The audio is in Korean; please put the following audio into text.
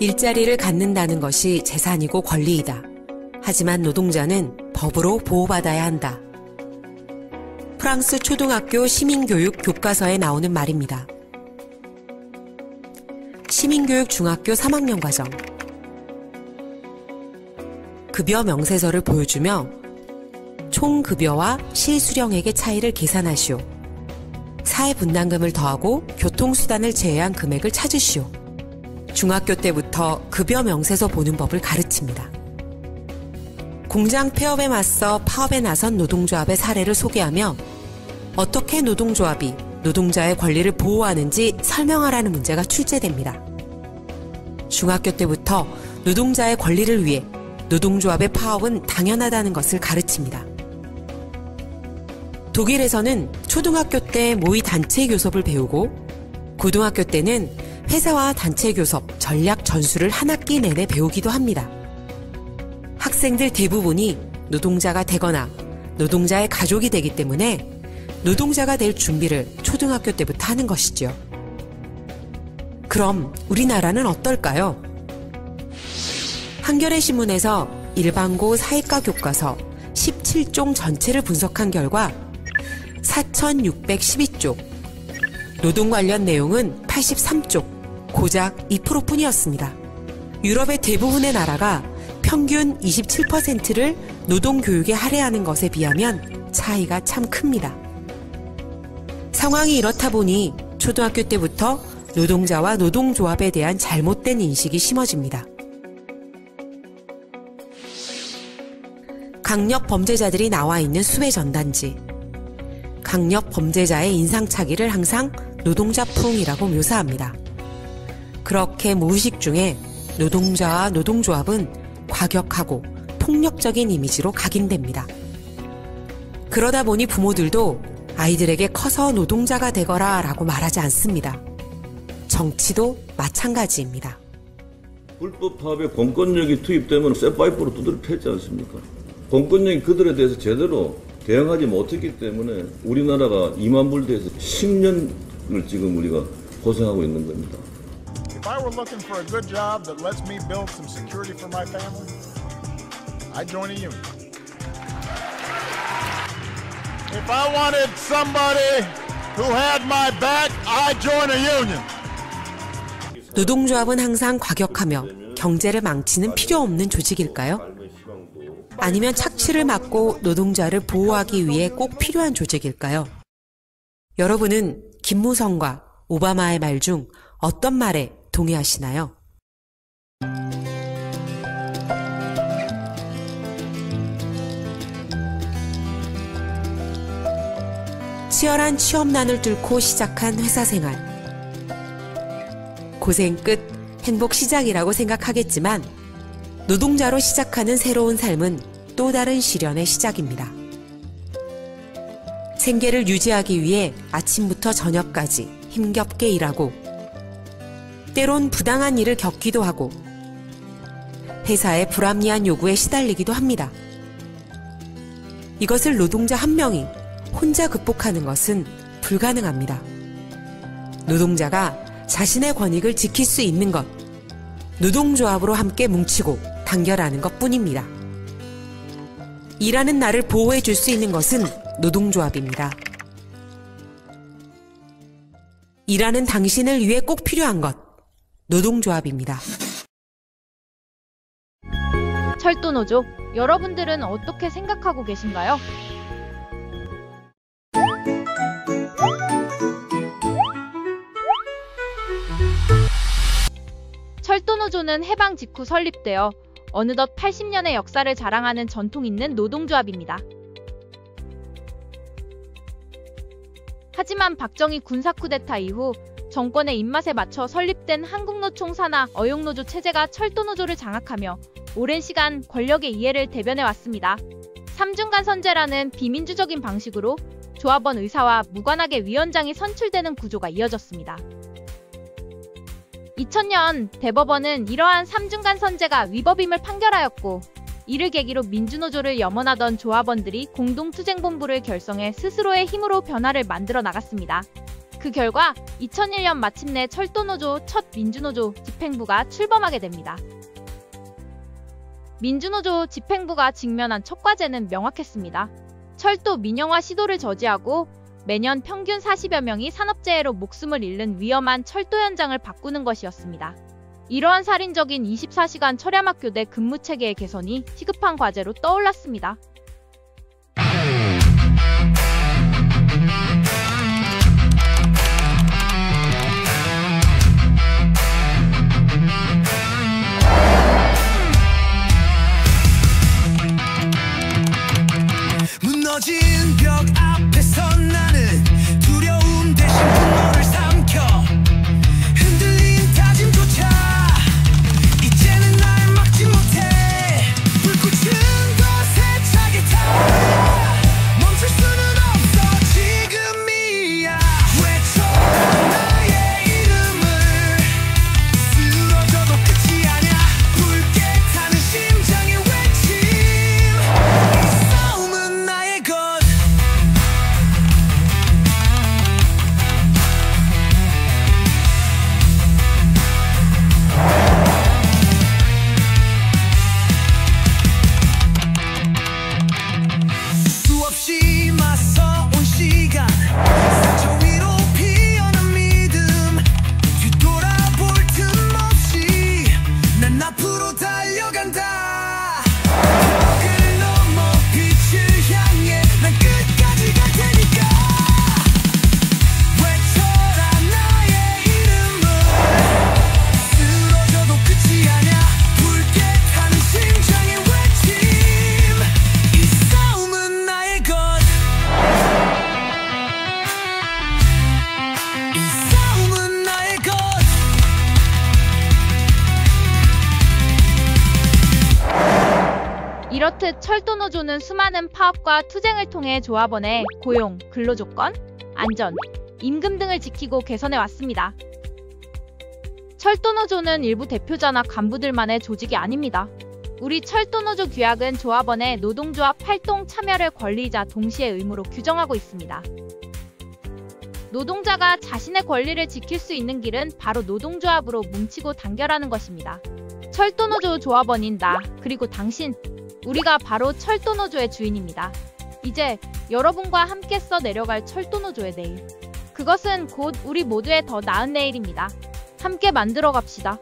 일자리를 갖는다는 것이 재산이고 권리이다. 하지만 노동자는 법으로 보호받아야 한다. 프랑스 초등학교 시민교육 교과서에 나오는 말입니다. 시민교육 중학교 3학년 과정. 급여 명세서를 보여주며 총 급여와 실수령액의 차이를 계산하시오. 사회분담금을 더하고 교통수단을 제외한 금액을 찾으시오. 중학교 때부터 급여 명세서 보는 법을 가르칩니다. 공장 폐업에 맞서 파업에 나선 노동조합의 사례를 소개하며 어떻게 노동조합이 노동자의 권리를 보호하는지 설명하라는 문제가 출제됩니다. 중학교 때부터 노동자의 권리를 위해 노동조합의 파업은 당연하다는 것을 가르칩니다. 독일에서는 초등학교 때 모의 단체 교섭을 배우고 고등학교 때는 회사와 단체 교섭, 전략 전술을 한 학기 내내 배우기도 합니다. 학생들 대부분이 노동자가 되거나 노동자의 가족이 되기 때문에 노동자가 될 준비를 초등학교 때부터 하는 것이죠. 그럼 우리나라는 어떨까요? 한겨레 신문에서 일반고 사회과 교과서 17종 전체를 분석한 결과 4,612쪽, 노동 관련 내용은 83쪽, 고작 2%뿐이었습니다. 유럽의 대부분의 나라가 평균 27%를 노동교육에 할애하는 것에 비하면 차이가 참 큽니다. 상황이 이렇다 보니 초등학교 때부터 노동자와 노동조합에 대한 잘못된 인식이 심어집니다. 강력 범죄자들이 나와 있는 수배 전단지. 강력 범죄자의 인상착의를 항상 노동자풍이라고 묘사합니다. 그렇게 무의식 중에 노동자와 노동조합은 과격하고 폭력적인 이미지로 각인됩니다. 그러다 보니 부모들도 아이들에게 커서 노동자가 되거라 라고 말하지 않습니다. 정치도 마찬가지입니다. 불법 파업에 공권력이 투입되면 쇠파이프로 두드려 패지 않습니까? 공권력이 그들에 대해서 제대로 대응하지 못했기 때문에 우리나라가 2만 불대에서 10년을 지금 우리가 고생하고 있는 겁니다. If I were looking for a good job that lets me build some security for my family, I'd join a union. If I wanted somebody who had my back, I'd join a union. 노동조합은 항상 과격하며 경제를 망치는 필요 없는 조직일까요? 아니면 착취를 막고 노동자를 보호하기 위해 꼭 필요한 조직일까요? 여러분은 김무성과 오바마의 말 중 어떤 말에 동의하시나요? 치열한 취업난을 뚫고 시작한 회사 생활. 고생 끝 행복 시작이라고 생각하겠지만 노동자로 시작하는 새로운 삶은 또 다른 시련의 시작입니다. 생계를 유지하기 위해 아침부터 저녁까지 힘겹게 일하고 때론 부당한 일을 겪기도 하고 회사의 불합리한 요구에 시달리기도 합니다. 이것을 노동자 한 명이 혼자 극복하는 것은 불가능합니다. 노동자가 자신의 권익을 지킬 수 있는 것, 노동조합으로 함께 뭉치고 단결하는 것뿐입니다. 일하는 나를 보호해 줄 수 있는 것은 노동조합입니다. 일하는 당신을 위해 꼭 필요한 것, 노동조합입니다. 철도노조, 여러분들은 어떻게 생각하고 계신가요? 철도노조는 해방 직후 설립되어 어느덧 80년의 역사를 자랑하는 전통 있는 노동조합입니다. 하지만 박정희 군사 쿠데타 이후 정권의 입맛에 맞춰 설립된 한국노총 산하 어용노조 체제가 철도노조를 장악하며 오랜 시간 권력의 이해를 대변해왔습니다. 삼중간 선제라는 비민주적인 방식으로 조합원 의사와 무관하게 위원장이 선출되는 구조가 이어졌습니다. 2000년 대법원은 이러한 삼중간 선제가 위법임을 판결하였고 이를 계기로 민주노조를 염원하던 조합원들이 공동투쟁본부를 결성해 스스로의 힘으로 변화를 만들어 나갔습니다. 그 결과 2001년 마침내 철도노조 첫 민주노조 집행부가 출범하게 됩니다. 민주노조 집행부가 직면한 첫 과제는 명확했습니다. 철도 민영화 시도를 저지하고 매년 평균 40여 명이 산업재해로 목숨을 잃는 위험한 철도 현장을 바꾸는 것이었습니다. 이러한 살인적인 24시간 철야막교대 근무체계의 개선이 시급한 과제로 떠올랐습니다. 무너진 벽 앞에서 나는 두려움 대신 분노를 삼켜 흔들린 다짐조차 이제는 날 막지 못해 불꽃은 더 세차게 타올라 멈출 수는 없어 지금이야 외쳐라 나의 이름을 쓰러져도 끝이 아냐 붉게 타는 심장의 외침 이 싸움은 나의 것 수없이 맞서온 시간 상처 위로 피어난 믿음 뒤돌아볼 틈 없이 난 앞으로 달려간다 벽을 넘어 빛을 향해 난 끝까지 갈 테니까 외쳐라 나의 이름을 쓰러져도 끝이 아냐 붉게 타는 심장의 외침 이 싸움은 나의 것 이 싸움은 나의 것 이렇듯 철도노조는 수많은 파업과 투쟁을 통해 조합원의 고용, 근로조건, 안전, 임금 등을 지키고 개선해 왔습니다. 철도노조는 일부 대표자나 간부들만의 조직이 아닙니다. 우리 철도노조 규약은 조합원의 노동조합 활동 참여를 권리이자 동시에 의무로 규정하고 있습니다. 노동자가 자신의 권리를 지킬 수 있는 길은 바로 노동조합으로 뭉치고 단결하는 것입니다. 철도노조 조합원인 나, 그리고 당신, 우리가 바로 철도노조의 주인입니다. 이제 여러분과 함께 써내려갈 철도노조의 내일. 그것은 곧 우리 모두의 더 나은 내일입니다. 함께 만들어 갑시다.